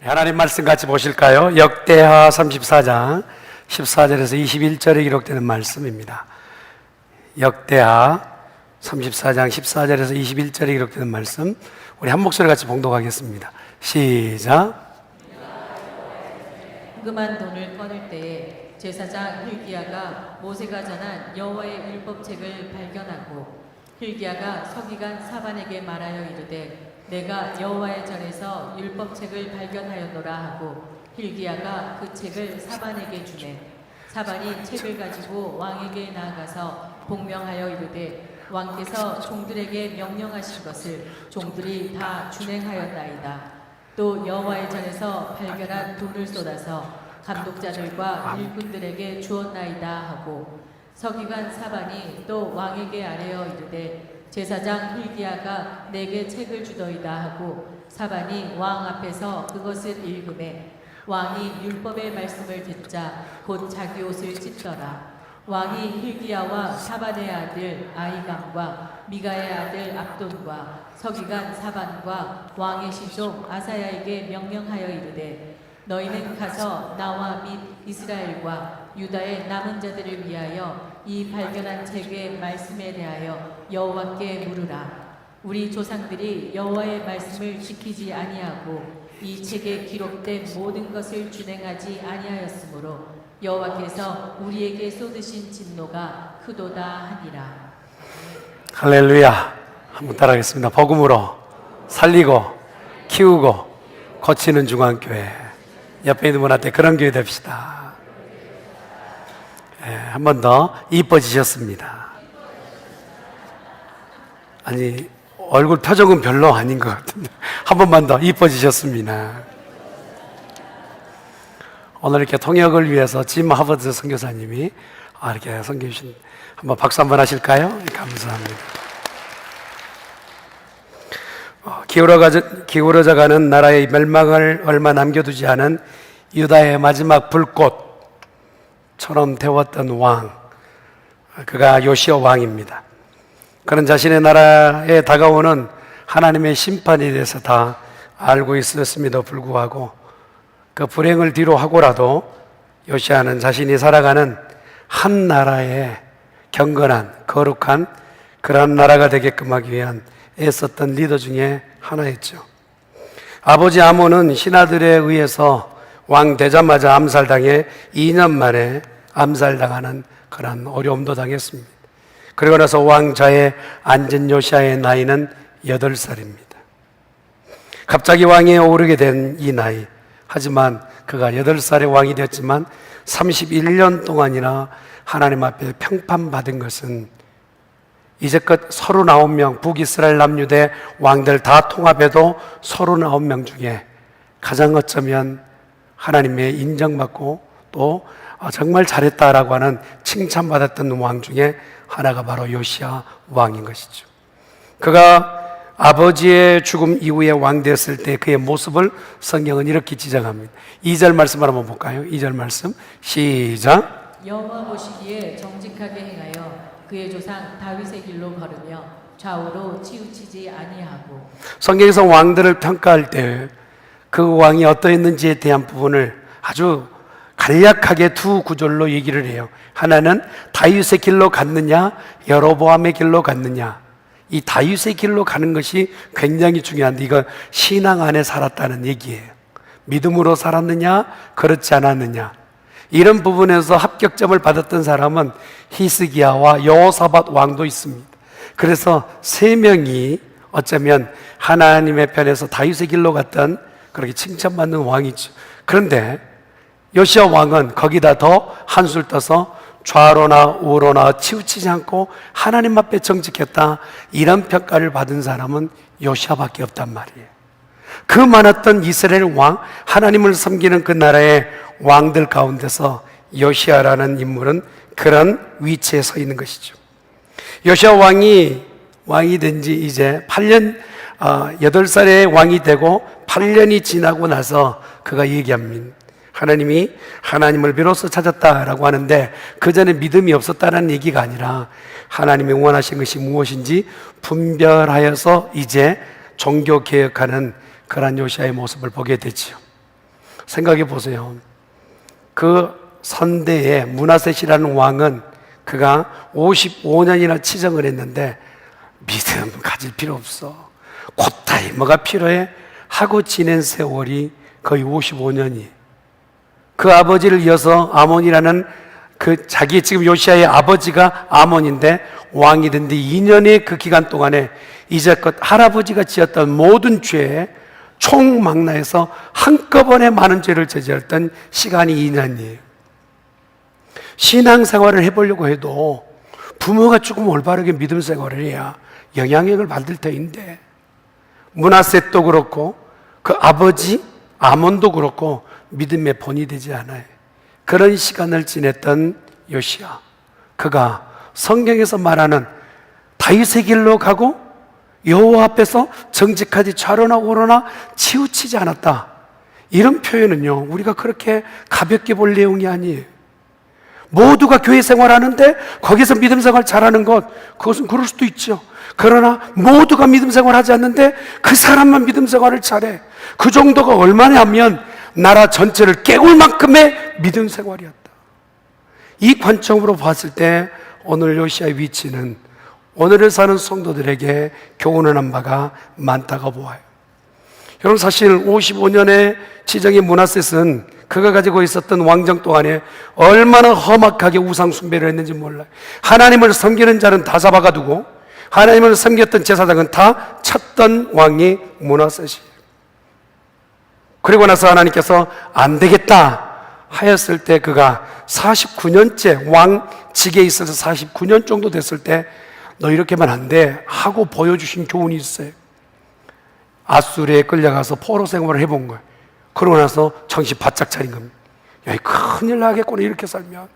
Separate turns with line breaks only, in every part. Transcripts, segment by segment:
하나님 말씀 같이 보실까요? 역대하 34장 14절에서 21절에 기록되는 말씀입니다. 역대하 34장 14절에서 21절에 기록되는 말씀, 우리 한 목소리 같이 봉독하겠습니다. 시작.
금한 돈을 꺼낼 때에 제사장 hil기야가 모세가 전한 여호와의 율법책을 발견하고, hil기야가 서기관 사반에게 말하여 이르되 내가 여호와의 전에서 율법책을 발견하였노라 하고, hil기야가 그 책을 사반에게 주매 사반이 책을 가지고 왕에게 나아가서 복명하여 이르되 왕께서 종들에게 명령하신 것을 종들이 다 준행하였나이다. 또 여호와의 전에서 발견한 돈을 쏟아서 감독자들과 일꾼들에게 주었나이다 하고, 서기관 사반이 또 왕에게 아뢰어 이르되 제사장 hil기야가 내게 책을 주더이다 하고, 사반이 왕 앞에서 그것을 읽으매 왕이 율법의 말씀을 듣자 곧 자기 옷을 찢더라. 왕이 hil기야와 사반의 아들 아히감과 미가의 아들 압돈과 서기관 사반과 왕의 시종 아사야에게 명령하여 이르되 너희는 가서 나와 및 이스라엘과 유다의 남은 자들을 위하여 이 발견한 책의 말씀에 대하여 여호와께 물으라. 우리 조상들이 여호와의 말씀을 지키지 아니하고 이 책에 기록된 모든 것을 준행하지 아니하였으므로 여호와께서 우리에게 쏟으신 진노가 크도다 하니라.
할렐루야. 한번 따라하겠습니다. 복음으로 살리고 키우고 고치는 중앙교회. 옆에 있는 분한테 그런 교회 됩시다. 한 번 더. 이뻐지셨습니다. 아니, 얼굴 표정은 별로 아닌 것 같은데 한 번만 더. 이뻐지셨습니다. 오늘 이렇게 통역을 위해서 짐 하버드 선교사님이 이렇게 선교해 주신, 한번 박수 한번 하실까요? 감사합니다. 기울어져가는 나라의 멸망을 얼마 남겨두지 않은 유다의 마지막 불꽃처럼 태웠던 왕, 그가 요시야 왕입니다. 그는 자신의 나라에 다가오는 하나님의 심판에 대해서 다 알고 있었음에도 불구하고 그 불행을 뒤로 하고라도 요시야는 자신이 살아가는 한 나라의 경건한 거룩한 그런 나라가 되게끔 하기 위한 애썼던 리더 중에 하나였죠. 아버지 아몬은 신하들에 의해서 왕 되자마자 암살당해 2년 만에 암살당하는 그런 어려움도 당했습니다. 그리고 나서 왕좌에 앉은 요시야의 나이는 8살입니다. 갑자기 왕위에 오르게 된 이 나이, 하지만 그가 8살의 왕이 되었지만 31년 동안이나 하나님 앞에 평판받은 것은 이제껏 39명 북이스라엘 남유대 왕들 다 통합해도 39명 중에 가장 어쩌면 하나님의 인정받고 또 정말 잘했다라고 하는 칭찬받았던 왕 중에 하나가 바로 요시야 왕인 것이죠. 그가 아버지의 죽음 이후에 왕 되었을 때 그의 모습을 성경은 이렇게 지적합니다. 2절 말씀을 한번 볼까요? 2절 말씀 시작.
여호와 보시기에 정직하게 행하여 그의 조상 다윗의 길로 걸으며 좌우로 치우치지 아니하고.
성경에서 왕들을 평가할 때 그 왕이 어떠했는지에 대한 부분을 아주 간략하게 두 구절로 얘기를 해요. 하나는 다윗의 길로 갔느냐, 여로보암의 길로 갔느냐. 이 다윗의 길로 가는 것이 굉장히 중요한데, 이거 신앙 안에 살았다는 얘기예요. 믿음으로 살았느냐, 그렇지 않았느냐. 이런 부분에서 합격점을 받았던 사람은 히스기야와 여호사밧 왕도 있습니다. 그래서 세 명이 어쩌면 하나님의 편에서 다윗의 길로 갔던 그렇게 칭찬받는 왕이죠. 그런데 요시야 왕은 거기다 더 한술 떠서 좌로나 우로나 치우치지 않고 하나님 앞에 정직했다, 이런 평가를 받은 사람은 요시야밖에 없단 말이에요. 그 많았던 이스라엘 왕, 하나님을 섬기는 그 나라의 왕들 가운데서 요시야라는 인물은 그런 위치에 서 있는 것이죠. 요시야 왕이 된 지 이제 8년, 8살에 왕이 되고 8년이 지나고 나서 그가 얘기합니다. 하나님이 하나님을 비로소 찾았다라고 하는데 그 전에 믿음이 없었다는 얘기가 아니라 하나님이 원하신 것이 무엇인지 분별하여서 이제 종교 개혁하는 그런 요시야의 모습을 보게 되지요. 생각해 보세요. 그 선대의 므낫셋이라는 왕은 그가 55년이나 치정을 했는데 믿음 가질 필요 없어. 곧다이 뭐가 필요해? 하고 지낸 세월이 거의 55년이. 그 아버지를 이어서 아몬이라는 그 자기 지금 요시아의 아버지가 아몬인데 왕이 된 뒤 2년의 그 기간 동안에 이제껏 할아버지가 지었던 모든 죄에 총망라해서 한꺼번에 많은 죄를 저질렀던 시간이 2년이에요. 신앙생활을 해보려고 해도 부모가 조금 올바르게 믿음 생활을 해야 영향력을 받을 터인데 므낫셋도 그렇고 그 아버지 아몬도 그렇고 믿음의 본이 되지 않아요. 그런 시간을 지냈던 요시야, 그가 성경에서 말하는 다윗의 길로 가고 여호와 앞에서 정직하지 좌로나 우로나 치우치지 않았다, 이런 표현은요 우리가 그렇게 가볍게 볼 내용이 아니에요. 모두가 교회 생활하는데 거기서 믿음 생활 잘하는 것, 그것은 그럴 수도 있죠. 그러나 모두가 믿음 생활하지 않는데 그 사람만 믿음 생활을 잘해, 그 정도가 얼마나 하면 나라 전체를 깨울 만큼의 믿음 생활이었다. 이 관점으로 봤을 때 오늘 요시아의 위치는 오늘을 사는 성도들에게 교훈하는 바가 많다고 보아요. 여러분, 사실 55년의 지정의 므낫셋은 그가 가지고 있었던 왕정 동안에 얼마나 험악하게 우상 숭배를 했는지 몰라요. 하나님을 섬기는 자는 다 잡아가두고 하나님을 섬겼던 제사장은 다 쳤던 왕이 므낫셋이에요. 그리고 나서 하나님께서 안 되겠다 하였을 때 그가 49년째 왕직에 있어서 49년 정도 됐을 때 너 이렇게만 안 돼 하고 보여주신 교훈이 있어요. 아수르에 끌려가서 포로 생활을 해본 거예요. 그러고 나서 정신 바짝 차린 겁니다. 야, 큰일 나겠구나 이렇게 살면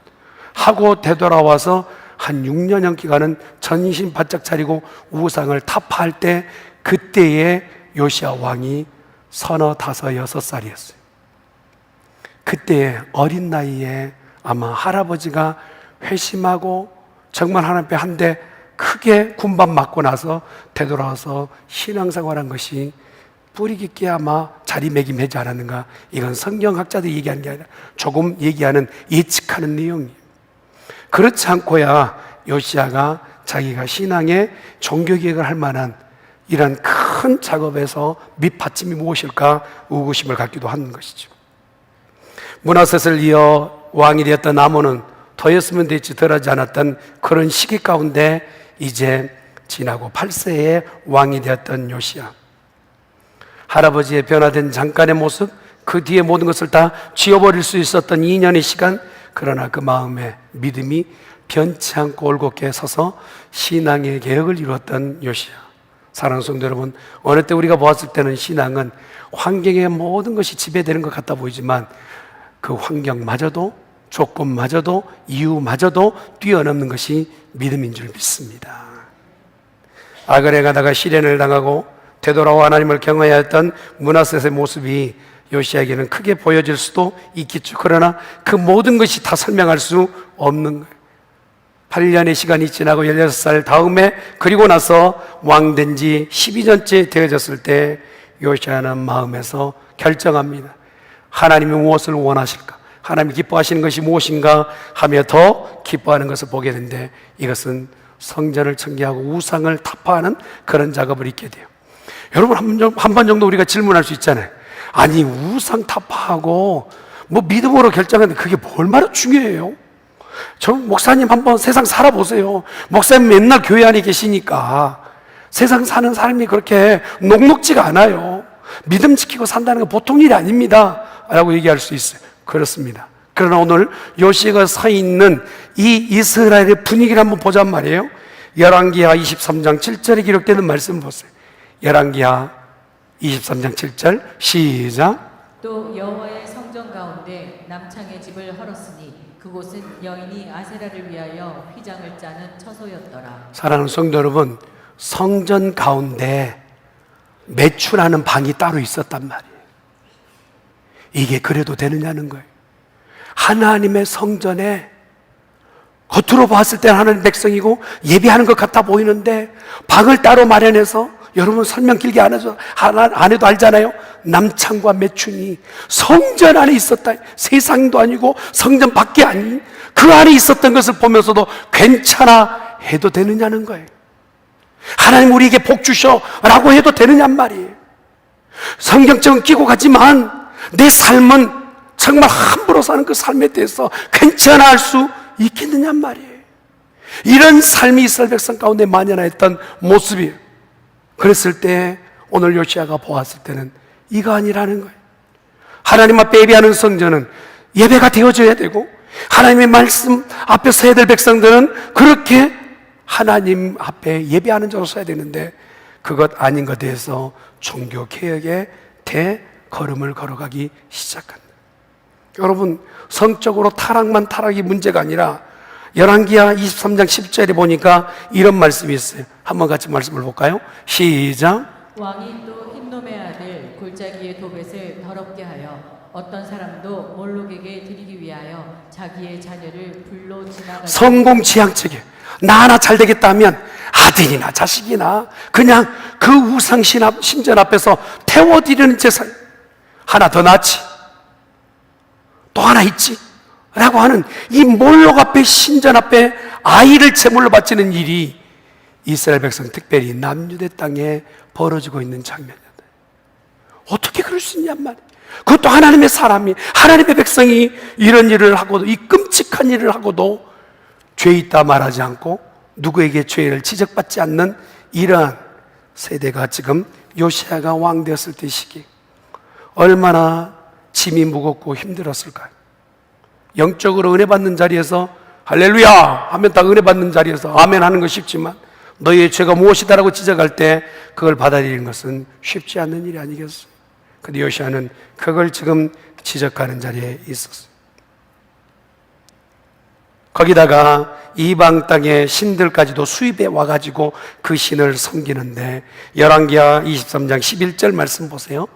하고 되돌아와서 한 6년형 기간은 전신 바짝 차리고 우상을 타파할 때 그때의 요시야 왕이 35~6살이었어요. 그때 어린 나이에 아마 할아버지가 회심하고 정말 하나님 앞에 한 대 크게 군밤 맞고 나서 되돌아와서 신앙생활한 것이 뿌리 깊게 아마 자리매김하지 않았는가. 이건 성경학자들이 얘기하는 게 아니라 조금 얘기하는 예측하는 내용이에요. 그렇지 않고야 요시야가 자기가 신앙의 종교개혁을 할 만한 이런 큰 작업에서 밑받침이 무엇일까 의구심을 갖기도 하는 것이죠. 므낫셋을 이어 왕이 되었던 아몬은 더했으면 됐지 덜하지 않았던 그런 시기 가운데 이제 지나고 8세의 왕이 되었던 요시야, 할아버지의 변화된 잠깐의 모습, 그 뒤에 모든 것을 다 지워버릴 수 있었던 2년의 시간, 그러나 그 마음에 믿음이 변치 않고 올곧게 서서 신앙의 개혁을 이루었던 요시야. 사랑하는 성도 여러분, 어느 때 우리가 보았을 때는 신앙은 환경의 모든 것이 지배되는 것 같아 보이지만 그 환경마저도 조건마저도 이유마저도 뛰어넘는 것이 믿음인 줄 믿습니다. 아그레 가다가 시련을 당하고 되돌아와 하나님을 경외해야 했던 므낫셋의 모습이 요시야에게는 크게 보여질 수도 있겠죠. 그러나 그 모든 것이 다 설명할 수 없는 거예요. 8년의 시간이 지나고 16살 다음에, 그리고 나서 왕된 지 12년째 되어졌을 때 요시야는 마음에서 결정합니다. 하나님이 무엇을 원하실까? 하나님이 기뻐하시는 것이 무엇인가 하며 더 기뻐하는 것을 보게 되는데, 이것은 성전을 청계하고 우상을 타파하는 그런 작업을 잊게 돼요. 여러분, 한 번 정도 우리가 질문할 수 있잖아요. 아니, 우상 타파하고 뭐 믿음으로 결정하는데 그게 얼마나 중요해요? 저 목사님 한번 세상 살아보세요. 목사님 맨날 교회 안에 계시니까 세상 사는 사람이 그렇게 녹록지가 않아요. 믿음 지키고 산다는 건 보통 일이 아닙니다 라고 얘기할 수 있어요. 그렇습니다. 그러나 오늘 요시야가 서 있는 이 이스라엘의 분위기를 한번 보자는 말이에요. 열왕기하 23장 7절에 기록되는 말씀 보세요. 열왕기하 23장 7절 시작.
또 여호와의 성전 가운데 남창의 집을 헐었으니 그곳은 여인이 아세라를 위하여 휘장을 짜는 처소였더라.
사랑하는 성도 여러분, 성전 가운데 매출하는 방이 따로 있었단 말이에요. 이게 그래도 되느냐는 거예요. 하나님의 성전에 겉으로 봤을 때 하나님 백성이고 예배하는 것 같아 보이는데 방을 따로 마련해서, 여러분 설명 길게 안 해도 알잖아요. 남창과 매춘이 성전 안에 있었다. 세상도 아니고 성전 밖에 아닌 그 안에 있었던 것을 보면서도 괜찮아 해도 되느냐는 거예요. 하나님 우리에게 복 주셔 라고 해도 되느냔 말이에요. 성경책은 끼고 가지만 내 삶은 정말 함부로 사는 그 삶에 대해서 괜찮아 할 수 있겠느냔 말이에요. 이런 삶이 이스라엘 백성 가운데 만연했던 모습이에요. 그랬을 때 오늘 요시야가 보았을 때는 이거 아니라는 거예요. 하나님 앞에 예배하는 성전은 예배가 되어져야 되고 하나님의 말씀 앞에 서야 될 백성들은 그렇게 하나님 앞에 예배하는 자로 서야 되는데 그것 아닌 것에 대해서 종교개혁의 대걸음을 걸어가기 시작한다. 여러분, 성적으로 타락이 문제가 아니라 열왕기하 23장 10절에 보니까 이런 말씀이 있어요. 한번 같이 말씀을 볼까요? 시작.
왕이 또 흰놈의 아들 골짜기의 도벳을 더럽게 하여 어떤 사람도 몰록에게 드리기 위하여 자기의 자녀를 불로 지나가
성공지향적이에요. 나 하나 잘 되겠다 하면 아들이나 자식이나 그냥 그 우상 신전 앞에서 태워드리는 제사 하나 더 낫지, 또 하나 있지 라고 하는 이 몰록 앞에 신전 앞에 아이를 제물로 바치는 일이 이스라엘 백성 특별히 남유대 땅에 벌어지고 있는 장면이다. 어떻게 그럴 수 있냔 말이야. 그것도 하나님의 사람이, 하나님의 백성이 이런 일을 하고도, 이 끔찍한 일을 하고도 죄 있다 말하지 않고 누구에게 죄를 지적받지 않는 이러한 세대가 지금 요시야가 왕 되었을 때 시기 얼마나 짐이 무겁고 힘들었을까요? 영적으로 은혜 받는 자리에서 할렐루야 하면 다 은혜 받는 자리에서 아멘 하는 거 쉽지만 너희의 죄가 무엇이다라고 지적할 때 그걸 받아들이는 것은 쉽지 않는 일이 아니겠어요? 근데 요시야는 그걸 지금 지적하는 자리에 있었어요. 거기다가 이방 땅의 신들까지도 수입해 와가지고 그 신을 섬기는데 열왕기하 23장 11절 말씀 보세요.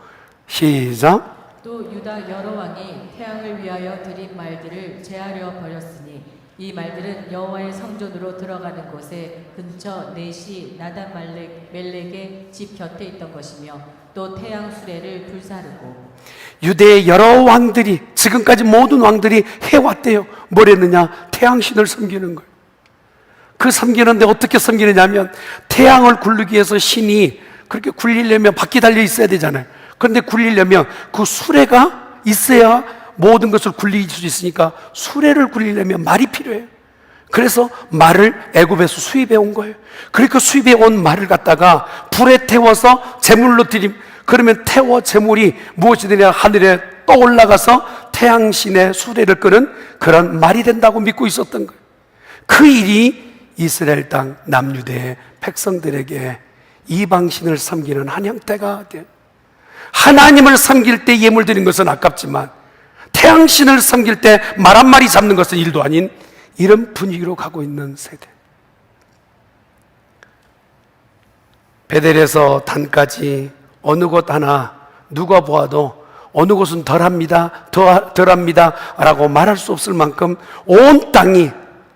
시작.
또 유다 여러 왕이 태양을 위하여 드린 말들을 제하려 버렸으니 이 말들은 여호와의 성전으로 들어가는 곳에 근처 넷이 나단 멜렉의 집 곁에 있던 것이며 또 태양 수레를 불사르고
유대의 여러 왕들이 지금까지 모든 왕들이 해왔대요. 뭘 했느냐? 태양신을 섬기는 거예요. 그 섬기는데 어떻게 섬기느냐 하면 태양을 굴리기 위해서 신이 그렇게 굴리려면 바퀴 달려 있어야 되잖아요. 그런데 굴리려면 그 수레가 있어야 모든 것을 굴릴 수 있으니까 수레를 굴리려면 말이 필요해요. 그래서 말을 애굽에서 수입해 온 거예요. 그러니까 수입해 온 말을 갖다가 불에 태워서 제물로 드림. 그러면 태워 제물이 무엇이 되냐? 하늘에 떠 올라가서 태양신의 수레를 끄는 그런 말이 된다고 믿고 있었던 거예요. 그 일이 이스라엘 땅 남유대의 백성들에게 이방신을 섬기는 한 형태가 돼요. 하나님을 섬길 때 예물 드린 것은 아깝지만 태양신을 섬길 때 말 한 마리 잡는 것은 일도 아닌 이런 분위기로 가고 있는 세대. 베델에서 단까지 어느 곳 하나 누가 보아도 어느 곳은 덜합니다 라고 말할 수 없을 만큼 온 땅이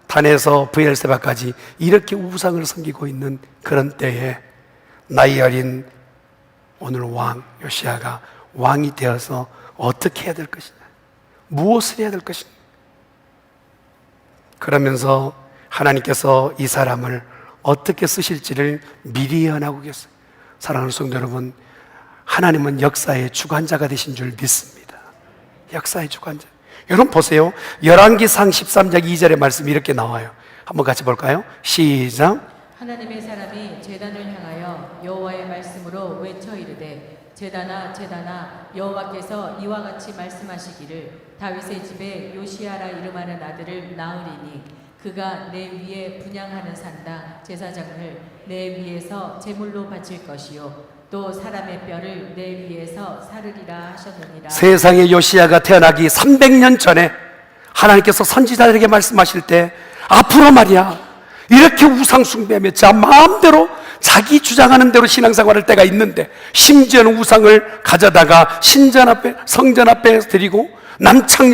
단에서 브엘세바까지 이렇게 우상을 섬기고 있는 그런 때에 나이 어린 오늘 왕 요시야가 왕이 되어서 어떻게 해야 될 것이냐, 무엇을 해야 될 것이냐. 그러면서 하나님께서 이 사람을 어떻게 쓰실지를 미리 예언하고 계세요. 사랑하는 성도 여러분, 하나님은 역사의 주관자가 되신 줄 믿습니다. 역사의 주관자. 여러분 보세요. 열왕기상 13장 2절의 말씀이 이렇게 나와요. 한번 같이 볼까요? 시작.
하나님의 사람이 제단을 향하여 여호와의 말씀으로 외쳐 이르되 제단아 제단아 여호와께서 이와 같이 말씀하시기를 다윗의 집에 요시야라 이름하는 아들을 낳으리니 그가 내 위에 분향하는 산당 제사장을 내 위에서 제물로 바칠 것이요 또 사람의 뼈를 내 위에서 사르리라 하셨느니라. 세상에
요시야가 태어나기 300년 전에 하나님께서 선지자들에게 말씀하실 때 앞으로 말이야 이렇게 우상 숭배하며 자 마음대로 자기 주장하는 대로 신앙생활할 때가 있는데 심지어는 우상을 가져다가 신전 앞에 성전 앞에 드리고 남창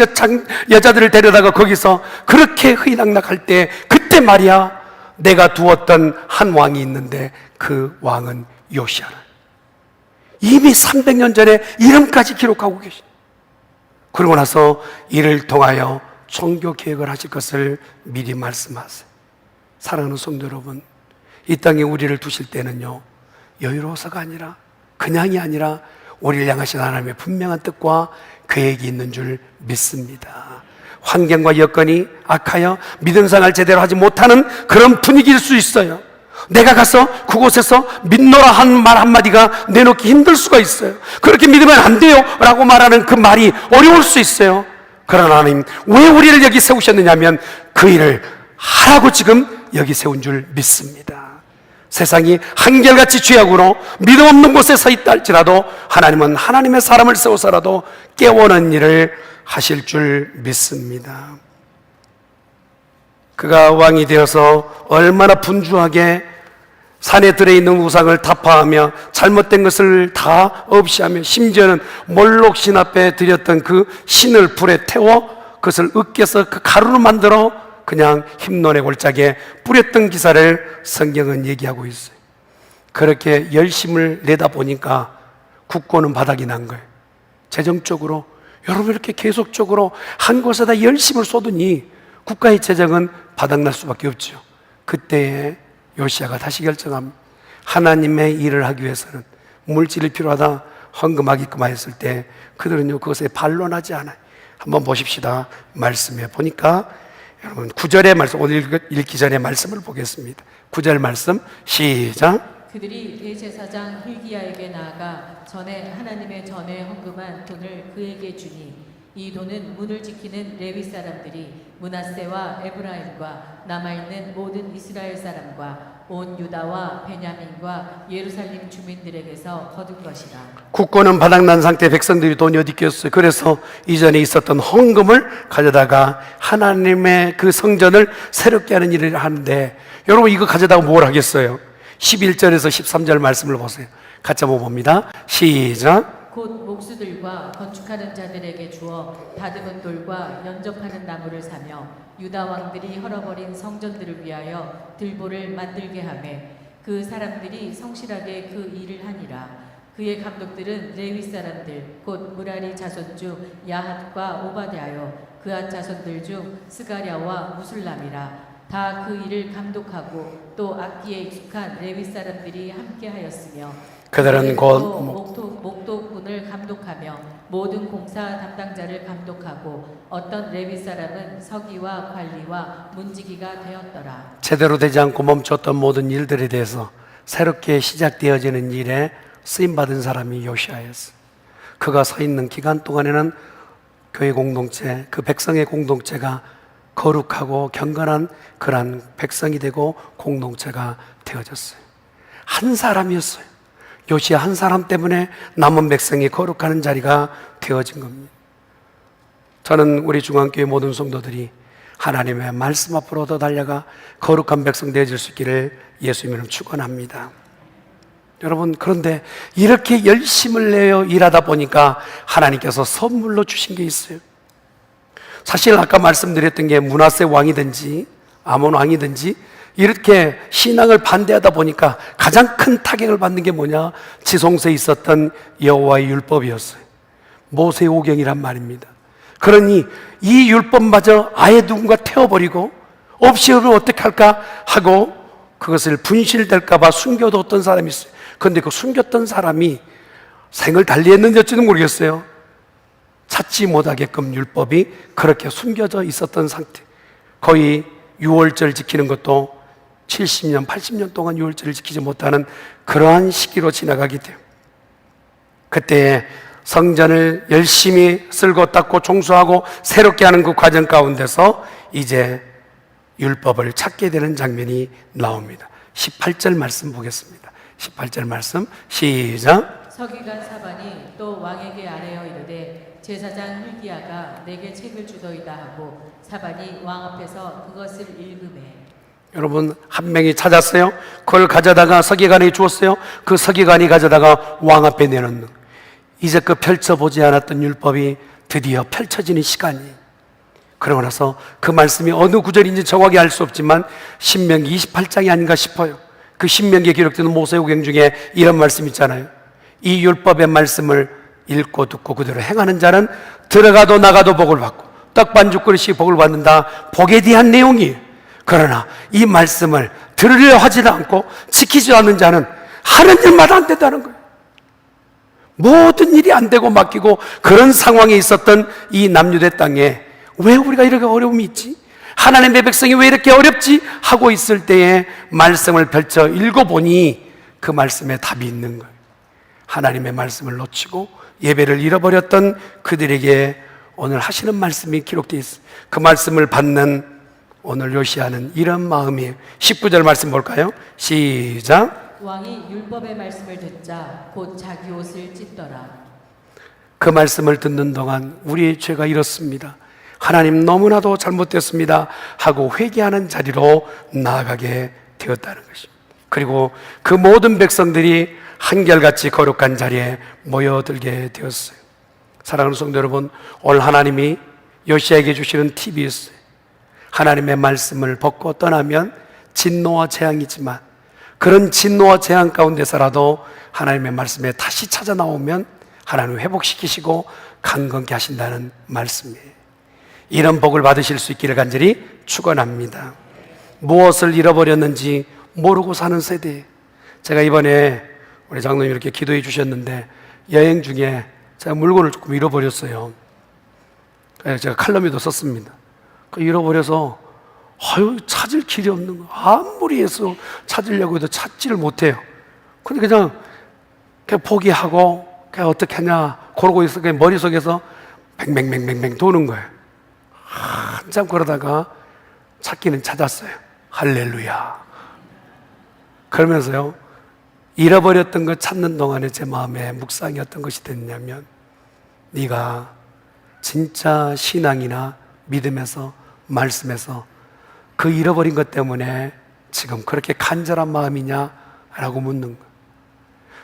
여자들을 데려다가 거기서 그렇게 흐이낙낙할 때 그때 말이야 내가 두었던 한 왕이 있는데 그 왕은 요시야라. 이미 300년 전에 이름까지 기록하고 계신, 그러고 나서 이를 통하여 종교 개혁을 하실 것을 미리 말씀하세요. 사랑하는 성도 여러분, 이 땅에 우리를 두실 때는요, 여유로워서가 아니라, 그냥이 아니라 우리를 향하신 하나님의 분명한 뜻과 계획이 있는 줄 믿습니다. 환경과 여건이 악하여 믿음 생활 제대로 하지 못하는 그런 분위기일 수 있어요. 내가 가서 그곳에서 믿노라 한 말 한마디가 내놓기 힘들 수가 있어요. 그렇게 믿으면 안 돼요 라고 말하는 그 말이 어려울 수 있어요. 그러나 하나님, 왜 우리를 여기 세우셨느냐 하면 그 일을 하라고 지금 여기 세운 줄 믿습니다. 세상이 한결같이 죄악으로 믿음 없는 곳에 서 있다 할지라도 하나님은 하나님의 사람을 세워서라도 깨워는 일을 하실 줄 믿습니다. 그가 왕이 되어서 얼마나 분주하게 산에 들어있는 우상을 타파하며 잘못된 것을 다 없이 하며, 심지어는 몰록 신 앞에 드렸던 그 신을 불에 태워 그것을 으깨서 그 가루로 만들어 그냥 흰논의 골짜기에 뿌렸던 기사를 성경은 얘기하고 있어요. 그렇게 열심을 내다 보니까 국고는 바닥이 난 거예요. 재정적으로 여러분 이렇게 계속적으로 한 곳에다 열심을 쏟으니 국가의 재정은 바닥날 수밖에 없죠. 그때에 요시야가 다시 결정합니다. 하나님의 일을 하기 위해서는 물질이 필요하다 헌금하게끔 하였을 때 그들은요 그것에 반론하지 않아요. 한번 보십시다. 말씀해 보니까 여러분 9절의 말씀, 오늘 읽기 전에 말씀을 보겠습니다. 9절 말씀 시작.
그들이 대제사장 hil기야에게 나아가 전에 하나님의 전에 헌금한 돈을 그에게 주니 이 돈은 문을 지키는 레위 사람들이 므낫세와 에브라임과 남아있는 모든 이스라엘 사람과 온 유다와 베냐민과 예루살렘 주민들에게서 거둔 것이라.
국고는 바닥난 상태, 백성들이 돈이 어디 있겠어요. 그래서 이전에 있었던 헌금을 가져다가 하나님의 그 성전을 새롭게 하는 일을 하는데, 여러분 이거 가져다가 뭘 하겠어요? 11절에서 13절 말씀을 보세요. 같이 한번 봅니다. 시작.
곧 목수들과 건축하는 자들에게 주어 다듬은 돌과 연접하는 나무를 사며 유다 왕들이 헐어버린 성전들을 위하여 들보를 만들게 하매 그 사람들이 성실하게 그 일을 하니라. 그의 감독들은 레위 사람들 곧 무라리 자손 중 야핫과 오바댜여 그한 자손들 중 스가랴와 무술람이라. 다 그 일을 감독하고 또 악기에 익숙한 레위 사람들이 함께하였으며
그들은 곧
목도군을 감독하며 모든 공사 담당자를 감독하고 어떤 레위 사람은 서기와 관리와 문지기가 되었더라.
제대로 되지 않고 멈췄던 모든 일들에 대해서 새롭게 시작되어지는 일에 쓰임받은 사람이 요시야였어요. 그가 서 있는 기간 동안에는 교회 공동체, 그 백성의 공동체가 거룩하고 경건한 그러한 백성이 되고 공동체가 되어졌어요. 한 사람이었어요. 요시야 한 사람 때문에 남은 백성이 거룩하는 자리가 되어진 겁니다. 저는 우리 중앙교회 모든 성도들이 하나님의 말씀 앞으로 더 달려가 거룩한 백성 되어질 수 있기를 예수 이름으로 축원합니다. 여러분, 그런데 이렇게 열심을 내어 일하다 보니까 하나님께서 선물로 주신 게 있어요. 사실 아까 말씀드렸던 게 므낫세 왕이든지 아몬 왕이든지 이렇게 신앙을 반대하다 보니까 가장 큰 타격을 받는 게 뭐냐? 지성소에 있었던 여호와의 율법이었어요. 모세 오경이란 말입니다. 그러니 이 율법마저 아예 누군가 태워버리고 없이 하면 어떻게 할까 하고 그것을 분실될까 봐 숨겨뒀던 사람이 있어요. 그런데 그 숨겼던 사람이 생을 달리했는지 어찌는 모르겠어요. 찾지 못하게끔 율법이 그렇게 숨겨져 있었던 상태. 거의 유월절 지키는 것도 70년, 80년 동안 유월절을 지키지 못하는 그러한 시기로 지나가게 돼요. 그때 성전을 열심히 쓸고 닦고 청소하고 새롭게 하는 그 과정 가운데서 이제 율법을 찾게 되는 장면이 나옵니다. 18절 말씀 보겠습니다. 18절 말씀 시작.
서기관 사반이 또 왕에게 아뢰어 이르되 제사장 hil기야가 내게 책을 주더이다 하고 사반이 왕 앞에서 그것을 읽음에.
여러분, 한 명이 찾았어요. 그걸 가져다가 서기관이 주었어요. 그 서기관이 가져다가 왕 앞에 내놓는, 이제 그 펼쳐보지 않았던 율법이 드디어 펼쳐지는 시간이. 그러고 나서 그 말씀이 어느 구절인지 정확히 알 수 없지만 신명기 28장이 아닌가 싶어요. 그 신명기에 기록되는 모세오경 중에 이런 말씀 있잖아요. 이 율법의 말씀을 읽고 듣고 그대로 행하는 자는 들어가도 나가도 복을 받고 떡반죽 그릇이 복을 받는다. 복에 대한 내용이에요. 그러나 이 말씀을 들으려 하지도 않고 지키지 않는 자는 하는 일마다 안 된다는 거예요. 모든 일이 안 되고 맡기고 그런 상황에 있었던 이 남유대 땅에 왜 우리가 이렇게 어려움이 있지? 하나님의 백성이 왜 이렇게 어렵지? 하고 있을 때에 말씀을 펼쳐 읽어보니 그 말씀에 답이 있는 거예요. 하나님의 말씀을 놓치고 예배를 잃어버렸던 그들에게 오늘 하시는 말씀이 기록되어 있어요. 그 말씀을 받는 오늘 요시야는 이런 마음이에요. 19절 말씀 볼까요? 시작.
왕이 율법의 말씀을 듣자 곧 자기 옷을 찢더라.
그 말씀을 듣는 동안 우리의 죄가 이렇습니다. 하나님 너무나도 잘못됐습니다 하고 회개하는 자리로 나아가게 되었다는 것입니다. 그리고 그 모든 백성들이 한결같이 거룩한 자리에 모여들게 되었어요. 사랑하는 성도 여러분, 오늘 하나님이 요시야에게 주시는 팁이 있어요. 하나님의 말씀을 벗고 떠나면 진노와 재앙이지만 그런 진노와 재앙 가운데서라도 하나님의 말씀에 다시 찾아 나오면 하나님을 회복시키시고 강건케 하신다는 말씀이에요. 이런 복을 받으실 수 있기를 간절히 축원합니다. 무엇을 잃어버렸는지 모르고 사는 세대. 제가 이번에 우리 장로님 이렇게 기도해 주셨는데 여행 중에 제가 물건을 조금 잃어버렸어요. 제가 칼럼에도 썼습니다. 잃어버려서 찾을 길이 없는 거. 아무리 해서 찾으려고 해도 찾지를 못해요. 근데 그냥 포기하고 그냥 어떻게 하냐 그러고 있어. 그냥 머릿속에서 뱅뱅뱅뱅뱅 도는 거예요. 한참 그러다가 찾기는 찾았어요. 할렐루야. 그러면서요, 잃어버렸던 거 찾는 동안에 제 마음에 묵상이 어떤 것이 됐냐면, 네가 진짜 신앙이나 믿음에서 말씀에서 그 잃어버린 것 때문에 지금 그렇게 간절한 마음이냐? 라고 묻는 거예요.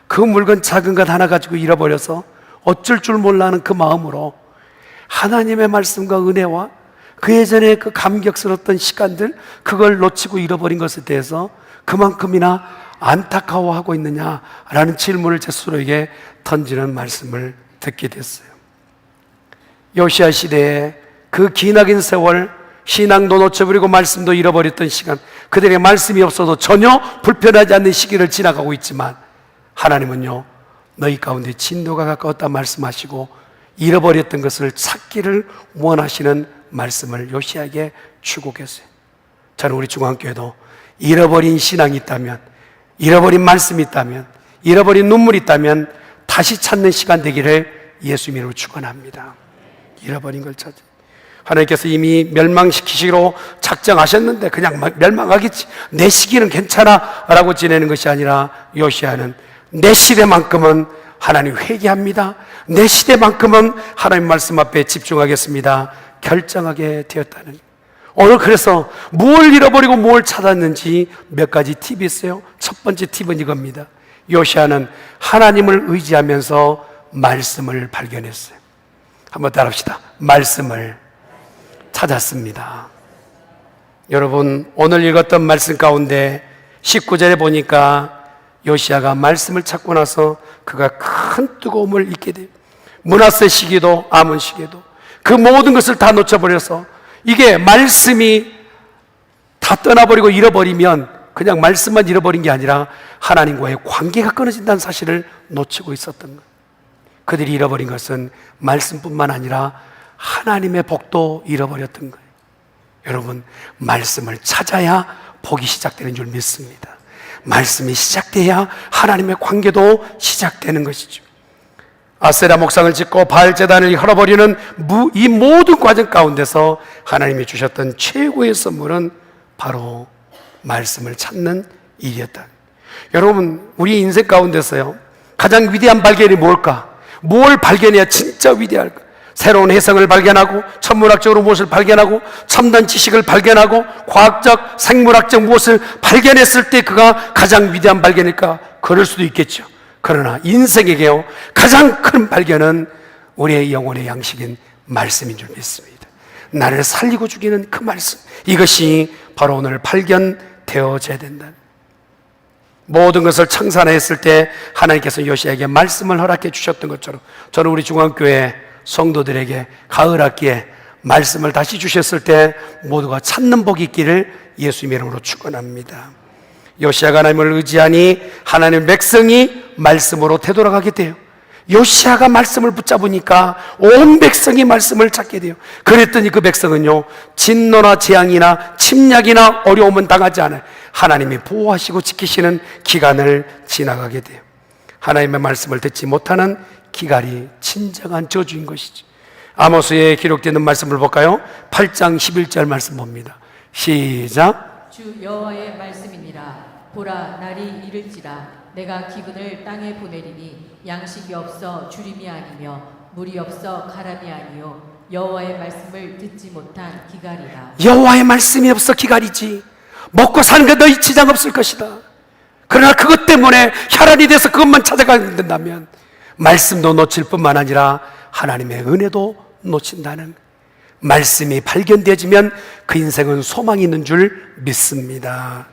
그 물건 작은 것 하나 가지고 잃어버려서 어쩔 줄 몰라 하는 그 마음으로 하나님의 말씀과 은혜와 그 예전에 그 감격스러웠던 시간들, 그걸 놓치고 잃어버린 것에 대해서 그만큼이나 안타까워하고 있느냐라는 질문을 제 스스로에게 던지는 말씀을 듣게 됐어요. 요시야 시대에 그 기나긴 세월, 신앙도 놓쳐버리고 말씀도 잃어버렸던 시간, 그들의 말씀이 없어도 전혀 불편하지 않는 시기를 지나가고 있지만 하나님은요, 너희 가운데 진노가 가까웠다 말씀하시고 잃어버렸던 것을 찾기를 원하시는 말씀을 요시야에게 주고 계세요. 저는 우리 중앙교회도 잃어버린 신앙이 있다면, 잃어버린 말씀이 있다면, 잃어버린 눈물이 있다면 다시 찾는 시간 되기를 예수 이름으로 축원합니다. 잃어버린 걸 찾아. 하나님께서 이미 멸망시키시기로 작정하셨는데 그냥 멸망하겠지, 내 시기는 괜찮아 라고 지내는 것이 아니라 요시야는 내 시대만큼은 하나님 회개합니다, 내 시대만큼은 하나님 말씀 앞에 집중하겠습니다 결정하게 되었다는. 오늘 그래서 뭘 잃어버리고 뭘 찾았는지 몇 가지 팁이 있어요. 첫 번째 팁은 이겁니다. 요시야는 하나님을 의지하면서 말씀을 발견했어요. 한번 따라합시다. 말씀을 찾았습니다. 여러분, 오늘 읽었던 말씀 가운데 19절에 보니까 요시야가 말씀을 찾고 나서 그가 큰 뜨거움을 잊게 돼요. 므낫세 시기도 아몬 시기도 그 모든 것을 다 놓쳐버려서, 이게 말씀이 다 떠나버리고 잃어버리면 그냥 말씀만 잃어버린 게 아니라 하나님과의 관계가 끊어진다는 사실을 놓치고 있었던 거예요. 그들이 잃어버린 것은 말씀뿐만 아니라 하나님의 복도 잃어버렸던 거예요. 여러분, 말씀을 찾아야 복이 시작되는 줄 믿습니다. 말씀이 시작돼야 하나님의 관계도 시작되는 것이죠. 아세라 목상을 짓고 바알 제단을 헐어버리는 이 모든 과정 가운데서 하나님이 주셨던 최고의 선물은 바로 말씀을 찾는 일이었다. 여러분, 우리 인생 가운데서요, 가장 위대한 발견이 뭘까? 뭘 발견해야 진짜 위대할까? 새로운 해석을 발견하고, 천문학적으로 무엇을 발견하고, 첨단 지식을 발견하고, 과학적, 생물학적 무엇을 발견했을 때 그가 가장 위대한 발견일까? 그럴 수도 있겠죠. 그러나 인생에게요, 가장 큰 발견은 우리의 영혼의 양식인 말씀인 줄 믿습니다. 나를 살리고 죽이는 그 말씀, 이것이 바로 오늘 발견되어져야 된다. 모든 것을 청산했을 때 하나님께서 요시야에게 말씀을 허락해 주셨던 것처럼 저는 우리 중앙교회 성도들에게 가을 학기에 말씀을 다시 주셨을 때 모두가 찾는 복이 있기를 예수님의 이름으로 축원합니다. 요시야가 하나님을 의지하니 하나님의 백성이 말씀으로 되돌아가게 돼요. 요시야가 말씀을 붙잡으니까 온 백성이 말씀을 찾게 돼요. 그랬더니 그 백성은요, 진노나 재앙이나 침략이나 어려움은 당하지 않아요. 하나님이 보호하시고 지키시는 기간을 지나가게 돼요. 하나님의 말씀을 듣지 못하는 기갈이 진정한 저주인 것이죠. 아모스에 기록되는 말씀을 볼까요? 8장 11절 말씀 봅니다. 시작.
주 여호와의 말씀이니라. 보라, 날이 이를지라. 내가 기근을 땅에 보내리니 양식이 없어 주림이 아니며 물이 없어 가람이 아니요 여호와의 말씀을 듣지 못한 기갈이라.
여호와의 말씀이 없어 기갈이지. 먹고 사는 게 너희 지장 없을 것이다. 그러나 그것 때문에 혈안이 돼서 그것만 찾아가게 된다면 말씀도 놓칠 뿐만 아니라 하나님의 은혜도 놓친다는, 말씀이 발견되어지면 그 인생은 소망이 있는 줄 믿습니다.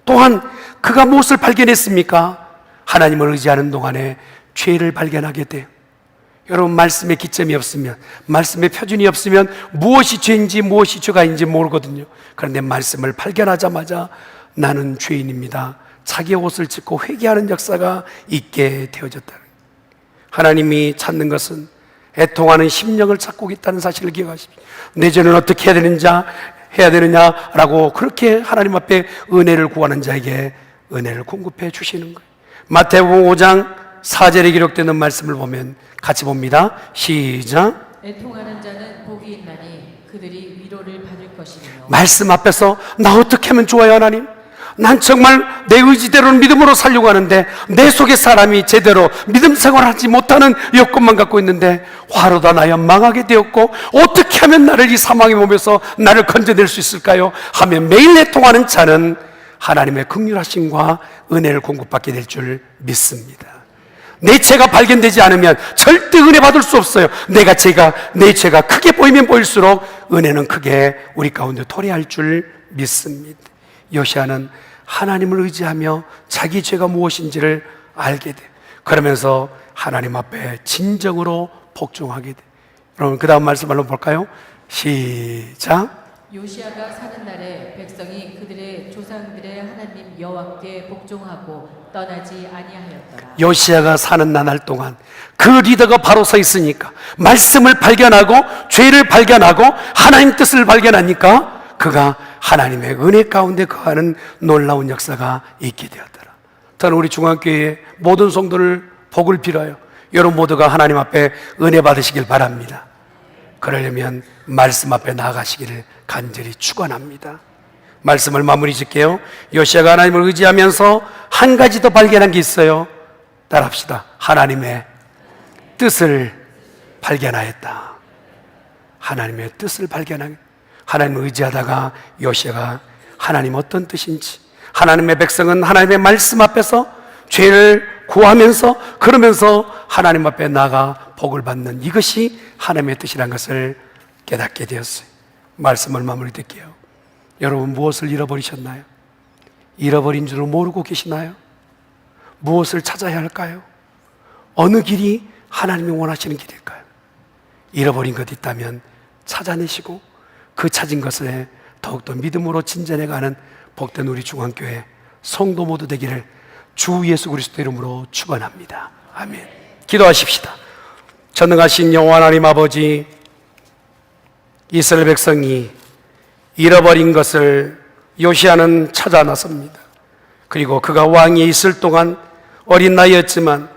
또한 그가 무엇을 발견했습니까? 하나님을 의지하는 동안에 죄를 발견하게 돼요. 여러분, 말씀의 기점이 없으면, 말씀의 표준이 없으면 무엇이 죄인지 무엇이 죄가인지 모르거든요. 그런데 말씀을 발견하자마자 나는 죄인입니다, 자기의 옷을 찢고 회개하는 역사가 있게 되어졌다. 하나님이 찾는 것은 애통하는 심령을 찾고 있다는 사실을 기억하십시오. 내 죄는 어떻게 해야 되느냐라고 그렇게 하나님 앞에 은혜를 구하는 자에게 은혜를 공급해 주시는 거예요. 마태복음 5장 4절에 기록되는 말씀을 보면 같이 봅니다. 시작.
애통하는 자는 복이 있나니 그들이 위로를 받을 것이며.
말씀 앞에서 나 어떻게 하면 좋아요, 하나님? 난 정말 내 의지대로는 믿음으로 살려고 하는데 내 속에 사람이 제대로 믿음 생활하지 못하는 여건만 갖고 있는데 화로다 나여 망하게 되었고 어떻게 하면 나를 이 사망의 몸에서 나를 건져낼 수 있을까요? 하며 매일 애통하는 자는 하나님의 긍휼하심과 은혜를 공급받게 될 줄 믿습니다. 내 죄가 발견되지 않으면 절대 은혜 받을 수 없어요. 내 죄가 크게 보이면 보일수록 은혜는 크게 우리 가운데 도래할 줄 믿습니다. 요시야는 하나님을 의지하며 자기 죄가 무엇인지를 알게 돼. 그러면서 하나님 앞에 진정으로 복종하게 돼. 여러분, 그 다음 말씀 한번 볼까요? 시작.
요시야가 사는 날에 백성이 그들의 조상들의 하나님 여호와께 복종하고 떠나지 아니하였더라.
요시야가 사는 나날 동안 그 리더가 바로 서 있으니까, 말씀을 발견하고 죄를 발견하고 하나님 뜻을 발견하니까 그가 하나님의 은혜 가운데 거하는 놀라운 역사가 있게 되었더라. 저는 우리 중앙교회의 모든 성도를 복을 빌어요. 여러분 모두가 하나님 앞에 은혜 받으시길 바랍니다. 그러려면 말씀 앞에 나아가시기를 간절히 축원합니다. 말씀을 마무리 짓게요. 요시야가 하나님을 의지하면서 한 가지 더 발견한 게 있어요. 따라합시다. 하나님의 뜻을 발견하였다. 하나님의 뜻을 발견한, 하나님을 의지하다가 요시야가 하나님 어떤 뜻인지, 하나님의 백성은 하나님의 말씀 앞에서 죄를 구하면서 그러면서 하나님 앞에 나가 복을 받는 이것이 하나님의 뜻이라는 것을 깨닫게 되었어요. 말씀을 마무리 듣게요. 여러분 무엇을 잃어버리셨나요? 잃어버린 줄 모르고 계시나요? 무엇을 찾아야 할까요? 어느 길이 하나님이 원하시는 길일까요? 잃어버린 것 있다면 찾아내시고 그 찾은 것에 더욱더 믿음으로 진전해가는 복된 우리 중앙교회 성도 모두 되기를 주 예수 그리스도 이름으로 축원합니다. 아멘. 기도하십시다. 전능하신 여호와 하나님 아버지, 이스라엘 백성이 잃어버린 것을 요시야는 찾아 나섭니다. 그리고 그가 왕위에 있을 동안 어린 나이였지만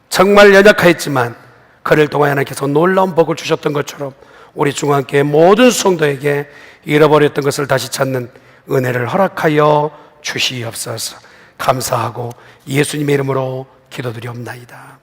정말 연약하였지만 그를 통하여 하나님께서 놀라운 복을 주셨던 것처럼 우리 중앙교회 모든 성도에게 잃어버렸던 것을 다시 찾는 은혜를 허락하여 주시옵소서. 감사하고 예수님의 이름으로 기도드리옵나이다.